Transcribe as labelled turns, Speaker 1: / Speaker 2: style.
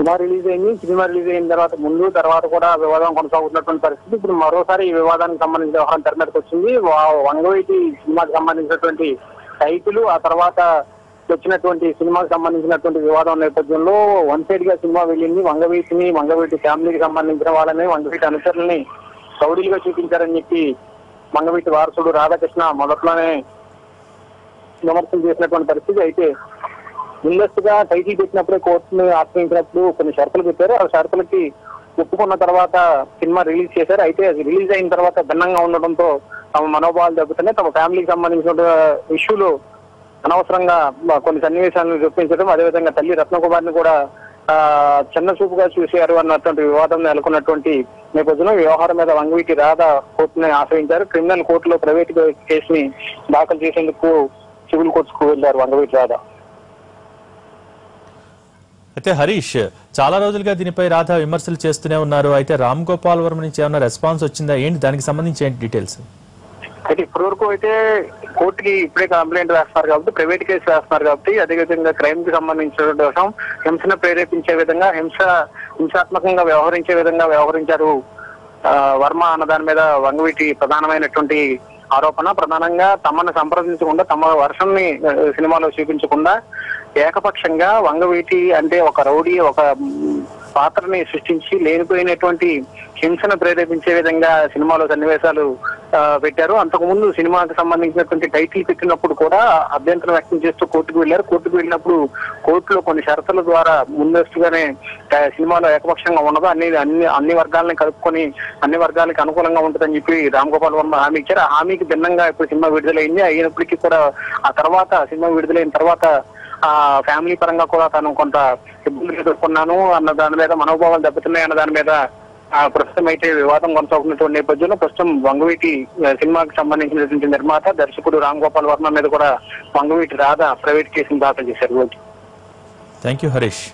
Speaker 1: Cinema release అయింది. Cinema release అయిన తర్వాత ముందు తర్వాత కూడా వివాదం కొనసాగుతున్నటువంటి పరిస్థితి. ఇప్పుడు మరోసారి ఈ వివాదానికి సంబంధించిన వ్యవహారం తెర మీదకి వచ్చింది. వంగవీటి సినిమాకి సంబంధించినటువంటి టైటిల్, ఆ తర్వాత వచ్చినటువంటి సినిమాకి సంబంధించినటువంటి వివాదం నేపథ్యంలో వన్ సైడ్ గా సినిమా వెళ్ళింది. వంగవీటి ఫ్యామిలీకి సంబంధించిన వాళ్ళని, వంగవీటి అనుచరుల్ని రౌడీలుగా చూపించారని చెప్పి వంగవీటి వారసుడు రాధాకృష్ణ మొదట్లోనే విమర్శలు చేసినటువంటి పరిస్థితి. అయితే ముందస్తుగా టైటిల్ పెట్టినప్పుడే కోర్టును ఆశ్రయించినప్పుడు కొన్ని షరతులు పెట్టారు. ఆ షరతులకి ఒప్పుకున్న తర్వాత సినిమా రిలీజ్ చేశారు. అయితే అది రిలీజ్ అయిన తర్వాత భిన్నంగా ఉండడంతో తమ మనోభావాలు దెబ్బతున్నాయి. తమ ఫ్యామిలీకి సంబంధించిన ఇష్యూలు అనవసరంగా కొన్ని సన్నివేశాలను చూపించడం, అదేవిధంగా తల్లి రత్నకుమార్ని కూడా చిన్న చూపుగా చూశారు అన్నటువంటి వివాదం నెలకొన్నటువంటి నేపథ్యంలో వ్యవహారం మీద వంగవీటి రాధ కోర్టుని ఆశ్రయించారు. క్రిమినల్ కోర్టులో ప్రైవేట్ కేసుని దాఖలు చేసేందుకు సివిల్ కోర్టుకు వెళ్లారు వంగవీటి రాధ.
Speaker 2: అయితే హరీష్, చాలా రోజులుగా దీనిపై రాధ విమర్శలు చేస్తూనే ఉన్నారు. అయితే రామ్ గోపాల్ వర్మ నుంచి ఏమైనా రెస్పాన్స్ వచ్చిందా, ఏంటి దానికి సంబంధించి ఏంటి డీటెయిల్స్?
Speaker 1: అయితే ఇప్పటి వరకు అయితే కోర్టుకి ఇప్పుడే కంప్లైంట్ వేస్తున్నారు కాబట్టి, ప్రైవేట్ కేసు వేస్తున్నారు కాబట్టి, అదేవిధంగా క్రైమ్ కి సంబంధించిన విషయం, హింసను ప్రేరేపించే విధంగా, హింసాత్మకంగా వ్యవహరించే విధంగా వ్యవహరించారు వర్మ అన్న దాని మీద వంగవీటి ప్రధానమైనటువంటి ఆరోపణ. ప్రధానంగా తమను సంప్రదించకుండా, తమ వర్షన్ ని సినిమాలో చూపించకుండా ఏకపక్షంగా వంగవీటి అంటే ఒక రౌడీ, ఒక పాత్రని సృష్టించి లేనిపోయినటువంటి హింసను ప్రేరేపించే విధంగా సినిమాలో సన్నివేశాలు పెట్టారు. అంతకుముందు సినిమాకి సంబంధించినటువంటి టైటిల్ పెట్టినప్పుడు కూడా అభ్యంతరం వ్యక్తం చేస్తూ కోర్టుకు వెళ్లారు. కోర్టుకు వెళ్ళినప్పుడు కోర్టులో కొన్ని షరతుల ద్వారా ముందస్తుగానే సినిమాలో ఏకపక్షంగా ఉండదు, అన్ని వర్గాలని కలుపుకొని అన్ని వర్గాలకు అనుకూలంగా ఉంటుందని చెప్పి రామ్ గోపాల్ వర్మ హామీ ఇచ్చారు. ఆ హామీకి భిన్నంగా ఇప్పుడు సినిమా విడుదలైంది. అయినప్పటికీ కూడా ఆ తర్వాత సినిమా విడుదలైన తర్వాత ఫ్యామిలీ పరంగా కూడా తను కొంత ఇబ్బందులు ఎదుర్కొన్నాను అన్న దాని మీద, మనోభావాలు దెబ్బతున్నాయి అన్న దాని మీద ప్రస్తుతం అయితే వివాదం కొనసాగుతున్నటువంటి నేపథ్యంలో ప్రస్తుతం వంగవీటి సినిమాకి సంబంధించినటువంటి నిర్మాత, దర్శకుడు రామ్ గోపాల్ వర్మ మీద కూడా వంగవీటి రాధ ప్రైవేట్ కేసును దాఖలు చేశారు.
Speaker 2: Thank you Harish.